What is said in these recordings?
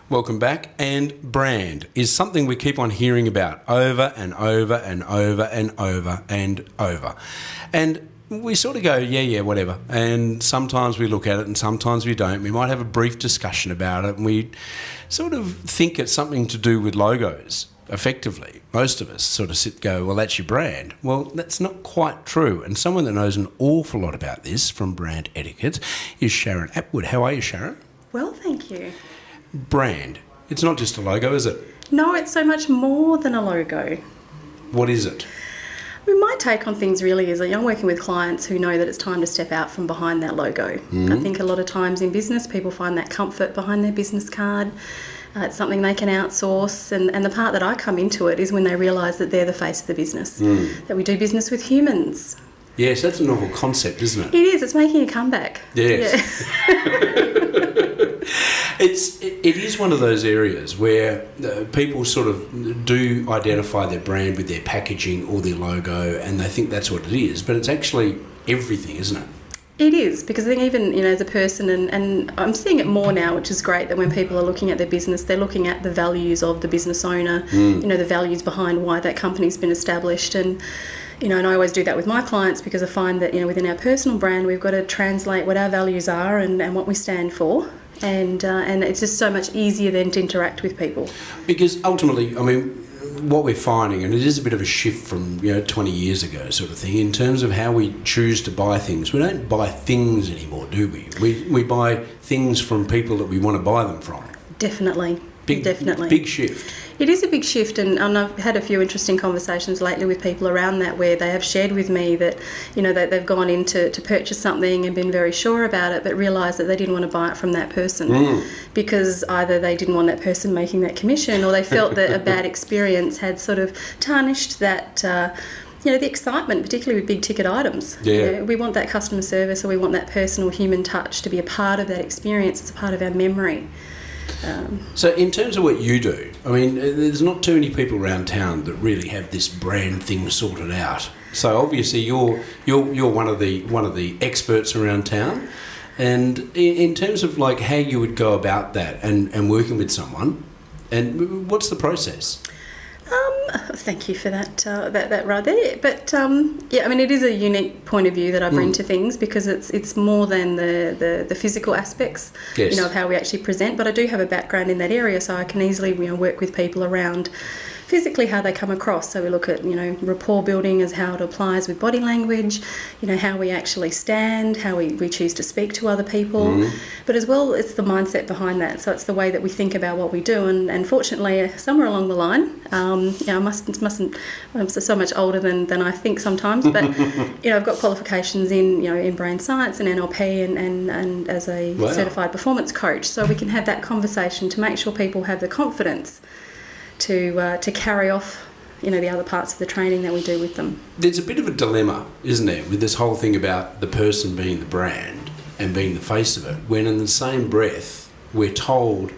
Welcome back. And brand is something we keep on hearing about over and over and over and over and over. And we sort of go, yeah, whatever. And sometimes we look at it and sometimes we don't. We might have a brief discussion about it and we sort of think it's something to do with logos. Effectively, most of us sort of sit and go, well, that's your brand. Well, that's not quite true. And someone that knows an awful lot about this from brand etiquette is Sharon Atwood. How are you, Sharon? Well, thank you. Brand. It's not just a logo, is it? No, it's so much more than a logo. What is it? My take on things really is that I'm working with clients who know that it's time to step out from behind that logo. I think a lot of times in business, people find that comfort behind their business card. It's something they can outsource, and the part that I come into it is when they realise that they're the face of the business, that we do business with humans. Yes, that's a novel concept, isn't it? It is. It's making a comeback. Yes. It is one of those areas where people sort of do identify their brand with their packaging or their logo, and they think that's what it is, but it's actually everything, isn't it? It is, because I think even, as a person, and I'm seeing it more now, which is great, that when people are looking at their business, they're looking at the values of the business owner, the values behind why that company's been established. And, and I always do that with my clients because I find that, within our personal brand, we've got to translate what our values are and what we stand for. And it's just so much easier then to interact with people. Because ultimately, what we're finding, and it is a bit of a shift from 20 years ago sort of thing, in terms of how we choose to buy things. We don't buy things anymore, do we? We buy things from people that we want to buy them from. Definitely. Definitely. Big shift. It is a big shift, and I've had a few interesting conversations lately with people around that, where they have shared with me that, that they've gone in to purchase something and been very sure about it, but realised that they didn't want to buy it from that person because either they didn't want that person making that commission, or they felt that a bad experience had sort of tarnished that the excitement, particularly with big ticket items. Yeah. We want that customer service, or we want that personal human touch to be a part of that experience. It's a part of our memory. So in terms of what you do, there's not too many people around town that really have this brand thing sorted out. So obviously you're one of the experts around town. And in terms of like how you would go about that and working with someone, and what's the process? Thank you for that right there. But it is a unique point of view that I bring to things, because it's more than the physical aspects, yes, of how we actually present. But I do have a background in that area, so I can easily work with people around physically how they come across. So we look at rapport building as how it applies with body language, how we actually stand, how we choose to speak to other people, but as well it's the mindset behind that. So it's the way that we think about what we do, and fortunately somewhere along the line, I'm so much older than I think sometimes, but I've got qualifications in brain science and NLP and as a certified performance coach, so we can have that conversation to make sure people have the confidence to carry off, the other parts of the training that we do with them. There's a bit of a dilemma, isn't there, with this whole thing about the person being the brand and being the face of it, when in the same breath we're told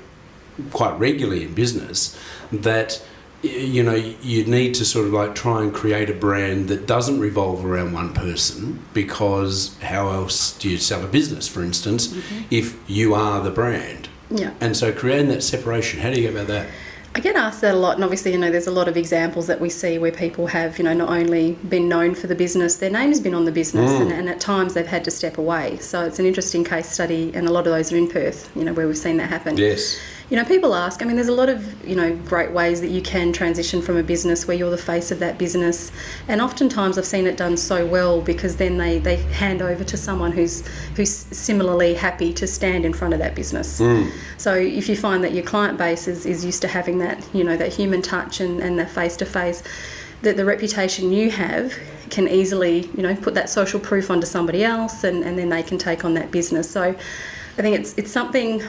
quite regularly in business that you need to sort of like try and create a brand that doesn't revolve around one person, because how else do you sell a business, for instance, if you are the brand? Yeah. And so creating that separation, how do you go about that? I get asked that a lot, and obviously, there's a lot of examples that we see where people have, not only been known for the business, their name's been on the business, and at times they've had to step away. So it's an interesting case study, and a lot of those are in Perth, where we've seen that happen. Yes. People ask, there's a lot of, great ways that you can transition from a business where you're the face of that business. And oftentimes I've seen it done so well, because then they hand over to someone who's similarly happy to stand in front of that business. So if you find that your client base is used to having that, that human touch and that face-to-face, that the reputation you have can easily, put that social proof onto somebody else, and then they can take on that business. So I think it's something.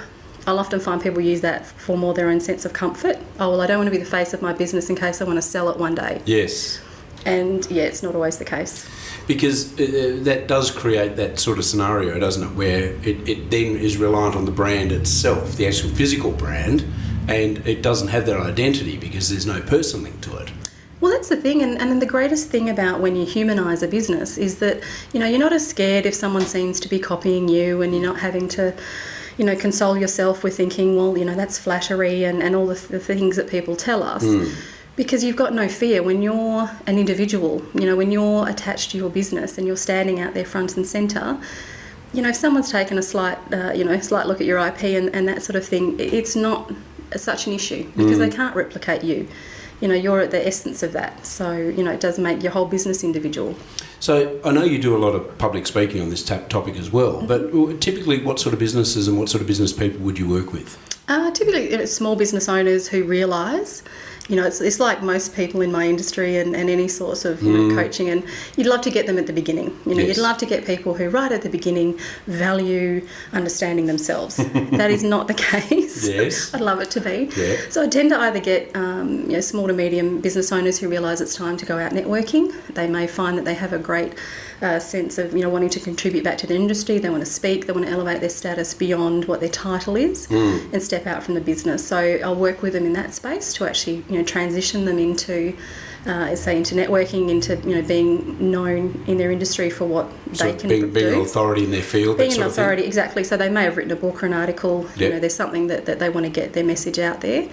I'll often find people use that for more their own sense of comfort. Oh, well, I don't want to be the face of my business in case I want to sell it one day. Yes. And it's not always the case. Because that does create that sort of scenario, doesn't it, where it then is reliant on the brand itself, the actual physical brand, and it doesn't have that identity because there's no person link to it. Well, that's the thing, and the greatest thing about when you humanise a business is that, you're not as scared if someone seems to be copying you, and you're not having to console yourself with thinking, well, that's flattery and all the things that people tell us. Because you've got no fear when you're an individual, when you're attached to your business and you're standing out there front and centre. If someone's taken a slight look at your IP and that sort of thing, it's not such an issue because they can't replicate you. You're at the essence of that. So, it does make your whole business individual. So I know you do a lot of public speaking on this topic as well, but typically what sort of businesses and what sort of business people would you work with? Typically, it's small business owners who realise, it's like most people in my industry and any sorts of coaching, and you'd love to get them at the beginning. You'd love to get people who right at the beginning value understanding themselves. That is not the case. Yes. I'd love it to be. Yeah. So I tend to either get small to medium business owners who realise it's time to go out networking. They may find that they have a great sense of wanting to contribute back to the industry. They want to speak, they want to elevate their status beyond what their title is and step out from the business. So I'll work with them in that space to actually transition them into into networking, into being known in their industry for what they can do. Being an authority in their field. Being an authority, exactly. So they may have written a book or an article. Yep. There's something that they want to get their message out there.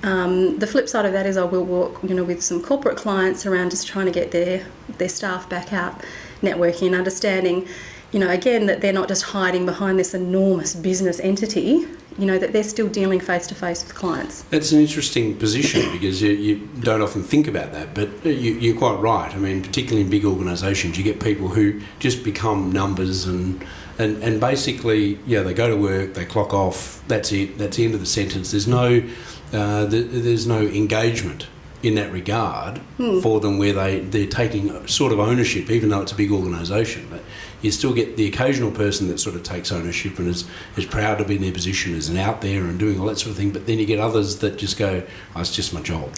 The flip side of that is I will work with some corporate clients around just trying to get their staff back out networking and understanding, again, that they're not just hiding behind this enormous business entity, that they're still dealing face-to-face with clients. That's an interesting position because you don't often think about that, but you're quite right. I mean, particularly in big organisations, you get people who just become numbers and basically, they go to work, they clock off, that's it, that's the end of the sentence. There's no engagement in that regard for them where they're taking sort of ownership, even though it's a big organisation. But you still get the occasional person that sort of takes ownership and is proud to be in their position as an out there and doing all that sort of thing. But then you get others that just go, it's just my job.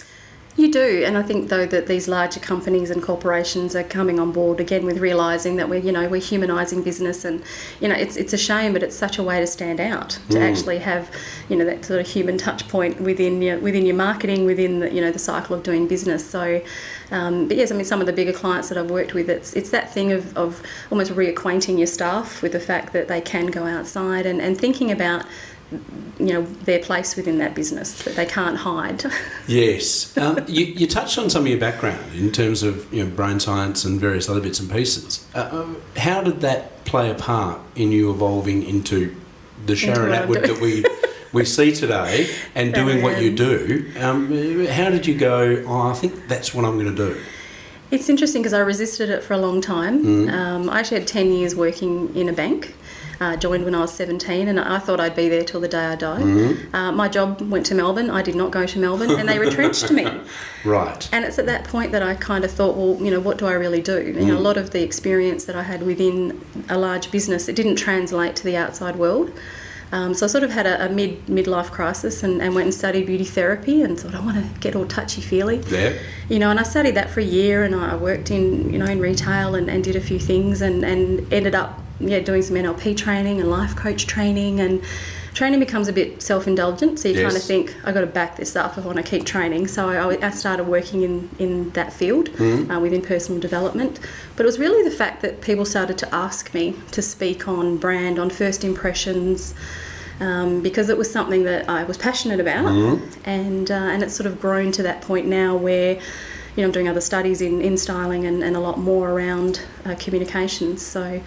You do, and I think though that these larger companies and corporations are coming on board again with realising that we're humanising business, and it's a shame, but it's such a way to stand out, to actually have that sort of human touch point within your marketing, within the cycle of doing business. So, but yes, I mean some of the bigger clients that I've worked with, it's that thing of almost reacquainting your staff with the fact that they can go outside and thinking about their place within that business, that they can't hide. Yes. You touched on some of your background in terms of brain science and various other bits and pieces. How did that play a part in you evolving into the Sharon Atwood that we see today and doing what you do? How did you go, I think that's what I'm going to do? It's interesting because I resisted it for a long time. I actually had 10 years working in a bank. Joined when I was 17 and I thought I'd be there till the day I died. My job went to Melbourne. I did not go to Melbourne and they retrenched me. Right. And it's at that point that I kind of thought, well, what do I really do? A lot of the experience that I had within a large business, it didn't translate to the outside world. So I sort of had a midlife crisis and went and studied beauty therapy and thought I want to get all touchy-feely. Yeah. And I studied that for a year and I worked in retail and did a few things and ended up doing some NLP training and life coach training, and training becomes a bit self-indulgent, so you kind of think, I've got to back this up if I want to keep training. So I started working in that field within personal development. But it was really the fact that people started to ask me to speak on brand, on first impressions, because it was something that I was passionate about, and it's sort of grown to that point now where I'm doing other studies in styling and a lot more around communications. So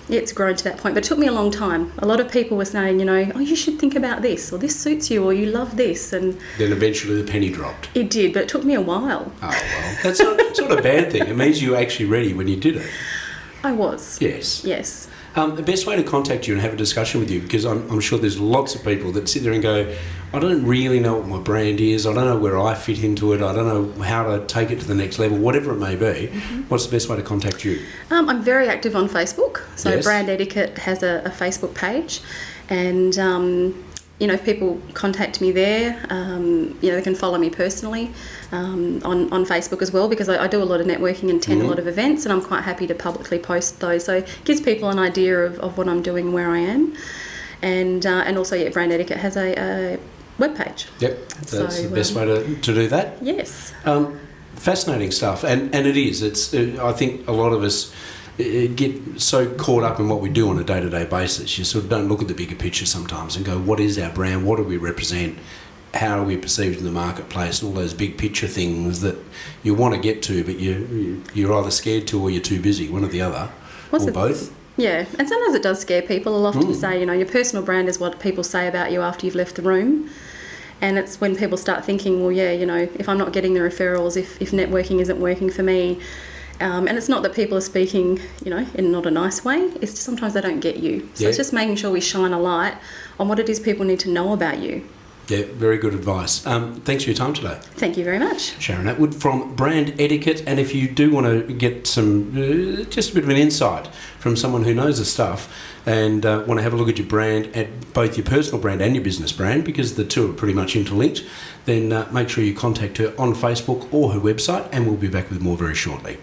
it's grown to that point, but it took me a long time. A lot of people were saying, you should think about this, or this suits you, or you love this, and then eventually the penny dropped. It did, but it took me a while. Oh well, that's not a bad thing. It means you were actually ready when you did it. I was. Yes. The best way to contact you and have a discussion with you, because I'm sure there's lots of people that sit there and go, I don't really know what my brand is, I don't know where I fit into it, I don't know how to take it to the next level, whatever it may be. What's the best way to contact you? I'm very active on Facebook. So yes. Brand Etiquette has a Facebook page, and if people contact me there, they can follow me personally on Facebook as well, because I do a lot of networking and attend a lot of events, and I'm quite happy to publicly post those. So it gives people an idea of what I'm doing, where I am. And also, Brand Etiquette has a webpage. Yep, that's the best way to do that. Yes. Fascinating stuff, and it is. I think a lot of us get so caught up in what we do on a day-to-day basis. You sort of don't look at the bigger picture sometimes and go, what is our brand? What do we represent? How are we perceived in the marketplace? And all those big picture things that you want to get to, but you're either scared to or you're too busy, one or the other, or both. Yeah, and sometimes it does scare people. I'll often say, your personal brand is what people say about you after you've left the room. And it's when people start thinking, well, yeah, if I'm not getting the referrals, if networking isn't working for me, and it's not that people are speaking, in not a nice way, it's just sometimes they don't get you. So it's just making sure we shine a light on what it is people need to know about you. Yeah, very good advice. Thanks for your time today. Thank you very much. Sharon Atwood from Brand Etiquette. And if you do want to get some, just a bit of an insight from someone who knows the stuff and want to have a look at your brand, at both your personal brand and your business brand, because the two are pretty much interlinked, then make sure you contact her on Facebook or her website, and we'll be back with more very shortly.